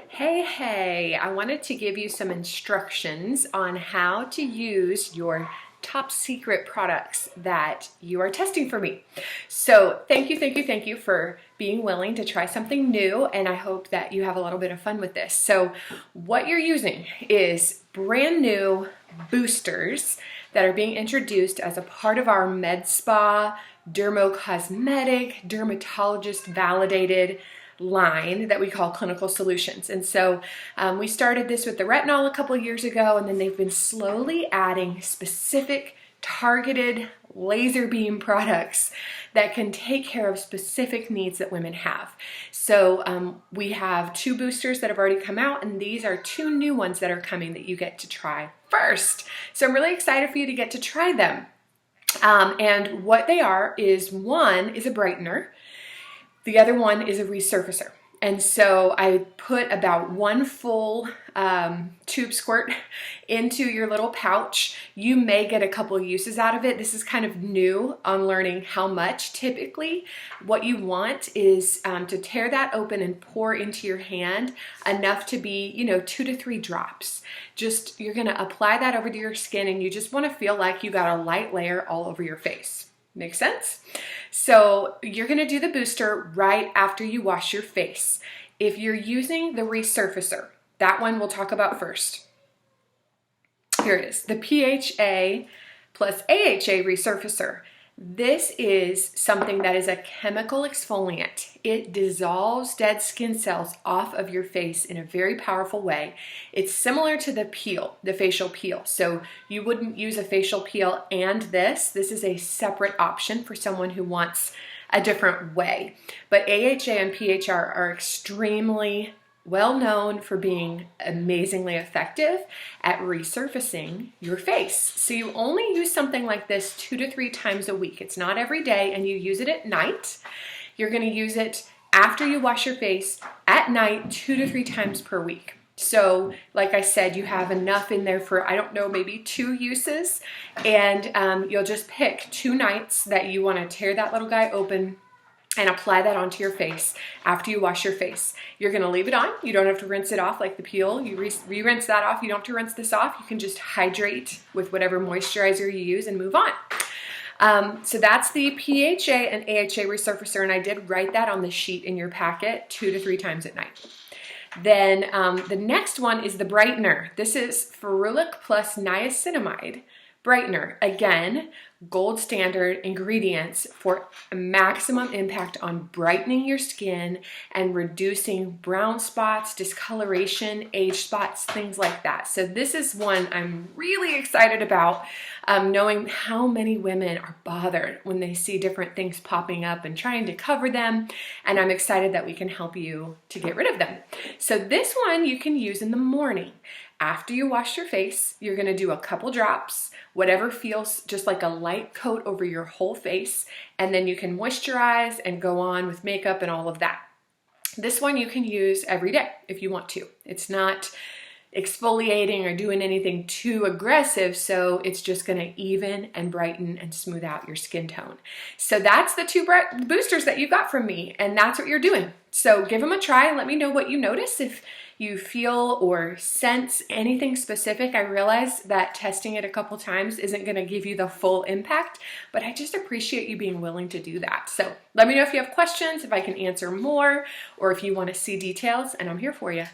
Hey, I wanted to give you some instructions on how to use your top secret products that you are testing for me. So thank you for being willing to try something new, and I hope that you have a little bit of fun with this. So what you're using is brand new boosters that are being introduced as a part of our med spa, dermocosmetic, dermatologist validated line that we call Clinical Solutions. And so we started this with the retinol a couple years ago, and then they've been slowly adding specific targeted laser beam products that can take care of specific needs that women have. So we have 2 boosters that have already come out, and these are 2 new ones that are coming that you get to try first. So I'm really excited for you to get to try them. And what they are is, one is a brightener, the other one is a resurfacer. And so I put about 1 full tube squirt into your little pouch. You may get a couple uses out of it. This is kind of new on learning how much. Typically, what you want is to tear that open and pour into your hand enough to be, 2 to 3 drops. Just, you're gonna apply that over to your skin, and you just wanna feel like you got a light layer all over your face. Make sense? So you're gonna do the booster right after you wash your face. If you're using the resurfacer, that one we'll talk about first. Here it is, the PHA plus AHA resurfacer. This is something that is a chemical exfoliant. It dissolves dead skin cells off of your face in a very powerful way. It's similar to the peel, the facial peel. So you wouldn't use a facial peel and this. This is a separate option for someone who wants a different way. But AHA and PHR are extremely well known for being amazingly effective at resurfacing your face. So you only use something like this 2 to 3 times a week. It's not every day, and you use it at night. You're gonna use it after you wash your face at night 2 to 3 times per week. So like I said, you have enough in there for, I don't know, maybe 2 uses, and you'll just pick 2 nights that you wanna tear that little guy open and apply that onto your face after you wash your face. You're gonna leave it on. You don't have to rinse it off like the peel. You rinse that off. You don't have to rinse this off. You can just hydrate with whatever moisturizer you use and move on. So that's the PHA and AHA resurfacer, and I did write that on the sheet in your packet 2 to 3 times at night. Then the next one is the brightener. This is ferulic plus niacinamide brightener. Again, gold standard ingredients for maximum impact on brightening your skin and reducing brown spots, discoloration, age spots, things like that. So this is one I'm really excited about, knowing how many women are bothered when they see different things popping up and trying to cover them, and I'm excited that we can help you to get rid of them. So this one you can use in the morning. After you wash your face, you're gonna do a couple drops, whatever feels just like a light coat over your whole face, and then you can moisturize and go on with makeup and all of that. This one you can use every day if you want to. It's not exfoliating or doing anything too aggressive, so it's just gonna even and brighten and smooth out your skin tone. So that's the 2 boosters that you got from me, and that's what you're doing. So give them a try and let me know what you notice. If you feel or sense anything specific, I realize that testing it a couple times isn't gonna give you the full impact, but I just appreciate you being willing to do that. So let me know if you have questions, if I can answer more, or if you wanna see details, and I'm here for you.